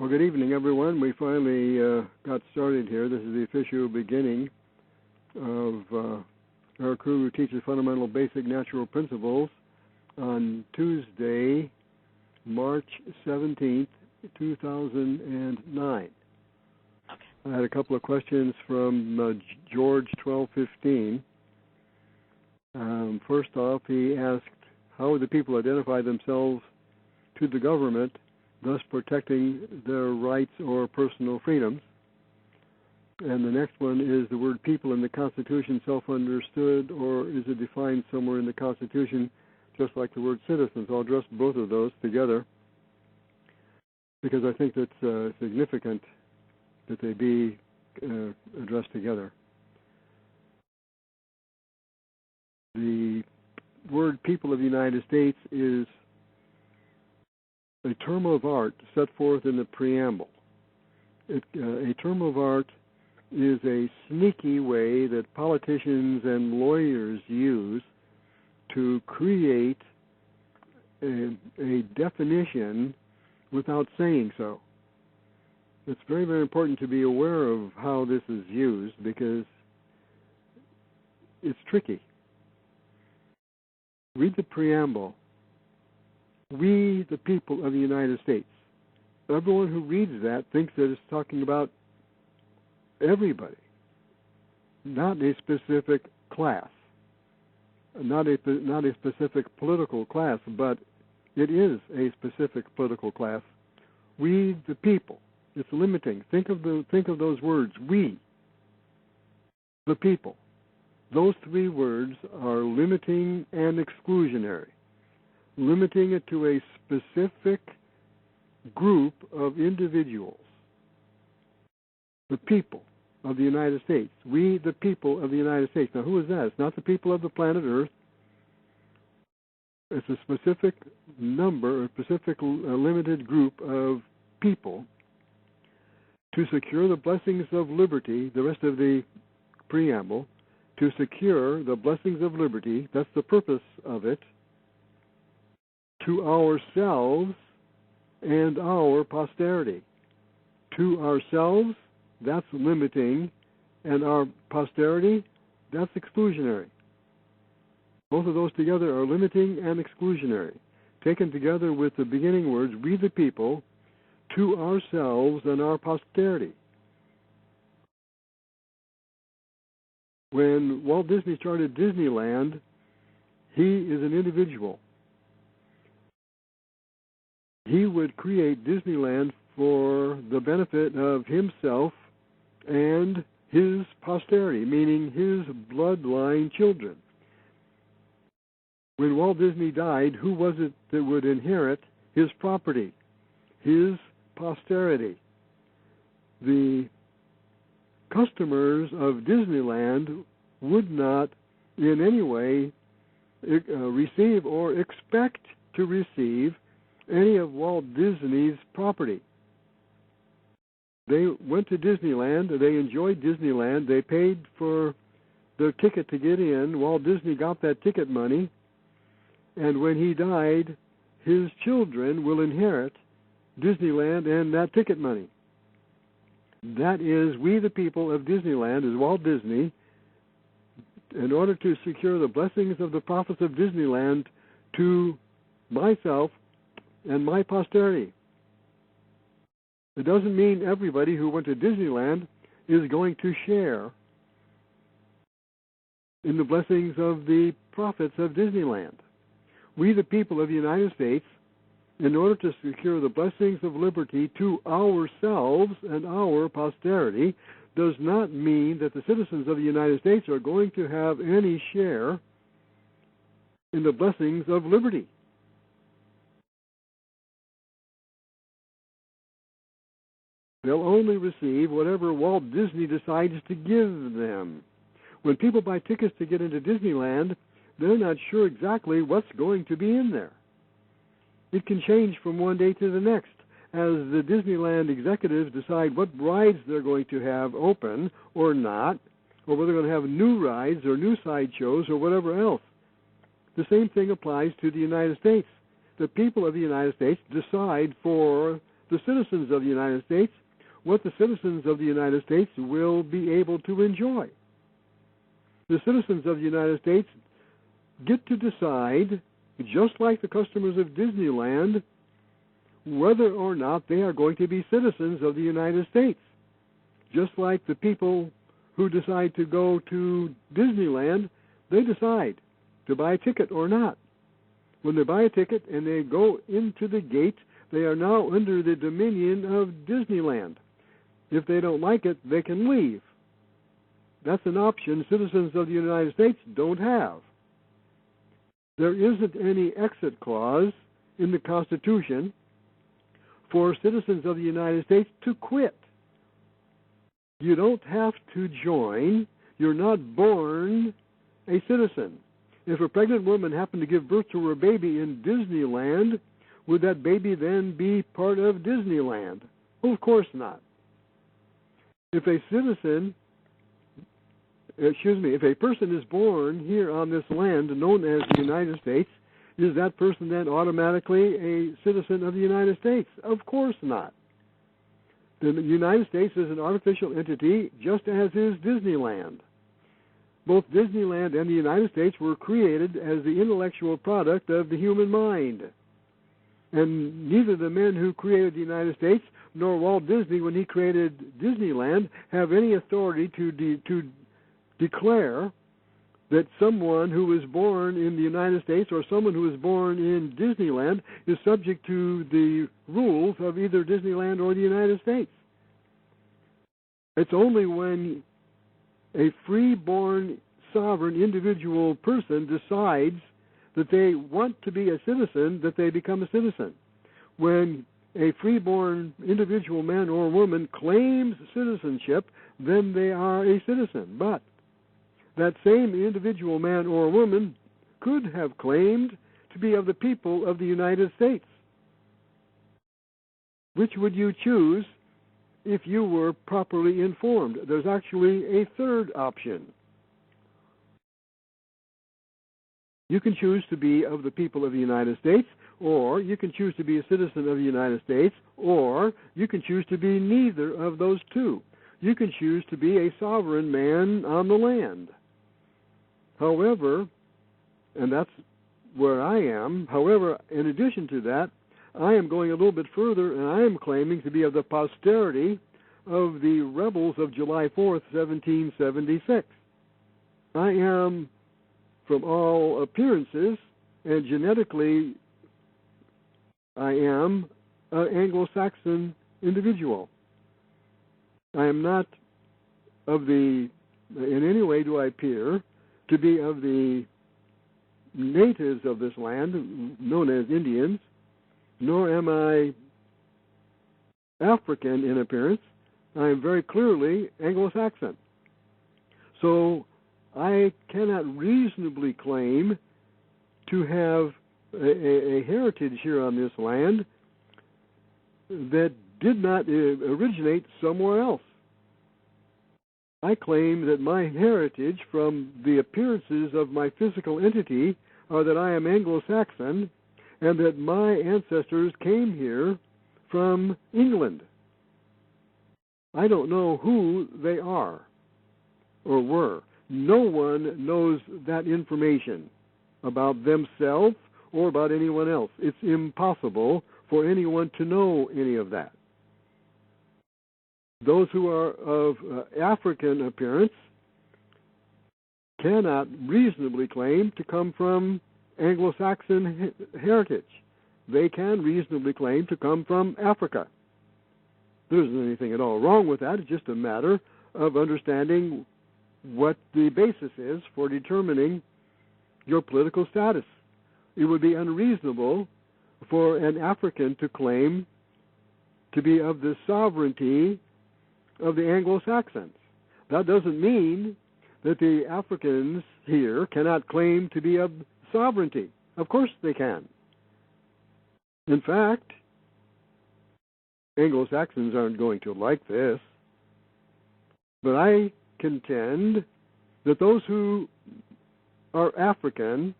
Well, good evening, everyone. We finally got started here. This is the official beginning of our crew who teaches fundamental basic natural principles on Tuesday, March 17th, 2009. Okay. I had a couple of questions from George 1215. First off, he asked, how would the people identify themselves to the government, thus protecting their rights or personal freedoms? And the next one is the word people in the Constitution self-understood, or is it defined somewhere in the Constitution just like the word citizens? I'll address both of those together because I think that's significant that they be addressed together. The word people of the United States is a term of art set forth in the preamble. A term of art is a sneaky way that politicians and lawyers use to create a definition without saying so. It's very, very important to be aware of how this is used because it's tricky. Read the preamble. We, the people of the United States. Everyone who reads that thinks that it's talking about everybody, not a specific class, not a specific political class, but it is a specific political class. We, the people. It's limiting. Think of those words. We, the people. Those three words are limiting and exclusionary. Limiting it to a specific group of individuals. The people of the United States. We, the people of the United States. Now, who is that? It's not the people of the planet Earth. It's a specific number, a specific limited group of people to secure the blessings of liberty, the rest of the preamble, to secure the blessings of liberty, that's the purpose of it, to ourselves and our posterity. To ourselves, that's limiting, and our posterity, that's exclusionary. Both of those together are limiting and exclusionary. Taken together with the beginning words, we the people, to ourselves and our posterity. When Walt Disney started Disneyland, he is an individual. He would create Disneyland for the benefit of himself and his posterity, meaning his bloodline children. When Walt Disney died, who was it that would inherit his property? His posterity. The customers of Disneyland would not in any way receive or expect to receive any of Walt Disney's property. They went to Disneyland, they enjoyed Disneyland, they paid for their ticket to get in. Walt Disney got that ticket money, and when he died, his children will inherit Disneyland and that ticket money. That is, we the people of Disneyland, as Walt Disney, in order to secure the blessings of the profits of Disneyland to myself and my posterity. It doesn't mean everybody who went to Disneyland is going to share in the blessings of the profits of Disneyland. We the people of the United States, in order to secure the blessings of liberty to ourselves and our posterity, does not mean that the citizens of the United States are going to have any share in the blessings of liberty. They'll only receive whatever Walt Disney decides to give them. When people buy tickets to get into Disneyland, they're not sure exactly what's going to be in there. It can change from one day to the next as the Disneyland executives decide what rides they're going to have open or not, or whether they're going to have new rides or new sideshows or whatever else. The same thing applies to the United States. The people of the United States decide for the citizens of the United States what the citizens of the United States will be able to enjoy. The citizens of the United States get to decide, just like the customers of Disneyland, whether or not they are going to be citizens of the United States. Just like the people who decide to go to Disneyland, they decide to buy a ticket or not. When they buy a ticket and they go into the gate, they are now under the dominion of Disneyland. If they don't like it, they can leave. That's an option citizens of the United States don't have. There isn't any exit clause in the Constitution for citizens of the United States to quit. You don't have to join. You're not born a citizen. If a pregnant woman happened to give birth to her baby in Disneyland, would that baby then be part of Disneyland? Well, of course not. If a person is born here on this land known as the United States, is that person then automatically a citizen of the United States? Of course not. The United States is an artificial entity, just as is Disneyland. Both Disneyland and the United States were created as the intellectual product of the human mind. And neither the men who created the United States nor Walt Disney, when he created Disneyland, have any authority to declare that someone who was born in the United States or someone who was born in Disneyland is subject to the rules of either Disneyland or the United States. It's only when a free-born, sovereign, individual person decides that they want to be a citizen that they become a citizen. When a free-born individual man or woman claims citizenship, then they are a citizen. But that same individual man or woman could have claimed to be of the people of the United States. Which would you choose if you were properly informed? There's actually a third option. You can choose to be of the people of the United States, or you can choose to be a citizen of the United States, or you can choose to be neither of those two. You can choose to be a sovereign man on the land. However, and that's where I am, however, in addition to that, I am going a little bit further, and I am claiming to be of the posterity of the rebels of July 4th, 1776. I am, from all appearances, and genetically, I am an Anglo-Saxon individual. I am not of the, in any way do I appear to be of the natives of this land, known as Indians, nor am I African in appearance. I am very clearly Anglo-Saxon. So I cannot reasonably claim to have a heritage here on this land that did not originate somewhere else. I claim that my heritage from the appearances of my physical entity are that I am Anglo-Saxon and that my ancestors came here from England. I don't know who they are or were. No one knows that information about themselves or about anyone else. It's impossible for anyone to know any of that. Those who are of African appearance cannot reasonably claim to come from Anglo-Saxon heritage. They can reasonably claim to come from Africa. There isn't anything at all wrong with that. It's just a matter of understanding what the basis is for determining your political status. It would be unreasonable for an African to claim to be of the sovereignty of the Anglo-Saxons. That doesn't mean that the Africans here cannot claim to be of sovereignty. Of course they can. In fact, Anglo-Saxons aren't going to like this, but I contend that those who are African